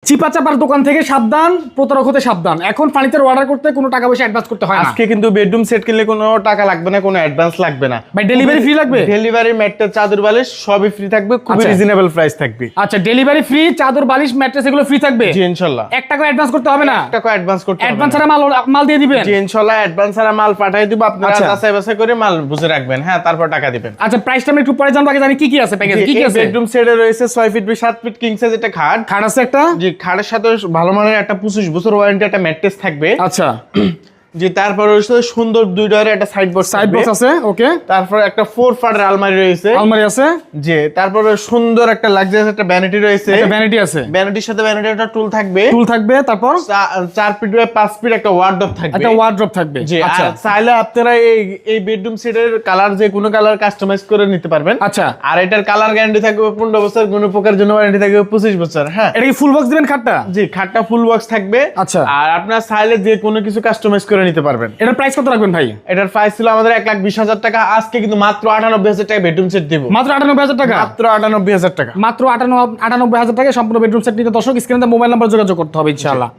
চিপা চাপার দোকান থেকে সাবধান, প্রতারক হতে সাবধান। এখন ফার্নিচার অর্ডার করতে কোনো টাকা পয়সা অ্যাডভান্স করতে হয় না। আজকে কিন্তু বেডরুম সেট কিনলে কোনো টাকা লাগবে না, কোনো অ্যাডভান্স লাগবে না ভাই ডেলিভারি ফ্রি লাগবে? ডেলিভারি, ম্যাট্রেস, চাদর, বালিশ সবই ফ্রি থাকবে, খুবই আচ্ছা। রিজনেবল প্রাইস থাকবে। আচ্ছা, ডেলিভারি ফ্রি, চাদর বালিশ ম্যাট্রেস এগুলো ফ্রি থাকবে? জি ইনশাআল্লাহ। 1 টাকা অ্যাডভান্স করতে হবে না? 1 টাকা অ্যাডভান্স করতে হবে না। অ্যাডভান্স ছাড়া মাল দিয়ে দিবেন? জি ইনশাআল্লাহ, অ্যাডভান্স ছাড়া মাল পাঠিয়ে দিব, আপনারা আচ্ছা। যাচাই বাছাই করে মাল বুঝে রাখবেন, হ্যাঁ, তারপর টাকা দিবেন। আচ্ছা, প্রাইসটা আমি একটু পরে জানবো, আগে জানি কি কি আছে প্যাকেজে, কি কি আছে? বেডরুম সেটে রয়েছে 6 feet by 7 feet king size একটা খাট। খাট আছে একটা? জি, খাটের সাথে ভালো মানের একটা 25 বছর ওয়ারেন্টি একটা ম্যাট্রেস থাকবে। আচ্ছা, জি, তারপর রয়েছে সুন্দর 2 ডয়ারের একটা সাইড বক্স আছে। ওকে, তারপর একটা 4 পার্টের আলমারি রয়েছে। আলমারি আছে। জি, তারপরে সুন্দর একটা লাক্সারিয়াস একটা ভ্যানিটি রয়েছে। একটা ভ্যানিটি আছে। ভ্যানিটির সাথে ভ্যানিটির একটা টুল থাকবে। তারপর 4 ফিট বাই 5 ফিট একটা ওয়ার্ডরোব থাকবে। একটা ওয়ার্ডরোব থাকবে। জি, আচ্ছা আর চাইলে আপনারা এই বেডরুম সেটের কালার যে কোনো কালার কাস্টমাইজ করে নিতে পারবেন। আচ্ছা, আর এটার কালার গ্যারান্টি থাকবে 15 বছর, কোনো প্রকার জন্য ওয়ারেন্টি থাকবে 25 বছর। হ্যাঁ, এটা কি ফুল বক্স দিবেন খাটটা? জি, খাটটা ফুল বক্স থাকবে। আচ্ছা, আর আপনার চাইলে যে কোনো কিছু কাস্টমাইজ করে নিতে পারবেন। এটার প্রাইস কত রাখবেন ভাই? এটার প্রাইস ছিল আমাদের 1,20,000 টাকা, আজকে কিন্তু মাত্র 98,000 টাকা বেডরুম সেট দেব। মাত্র 98,000 টাকা? মাত্র 98,000 টাকা। মাত্র 98,000 টাকা সম্পূর্ণ বেডরুম সেট নিতে দর্শক স্ক্রিনে মোবাইল নাম্বার যোগাযোগ করতে হবে ইনশাআল্লাহ।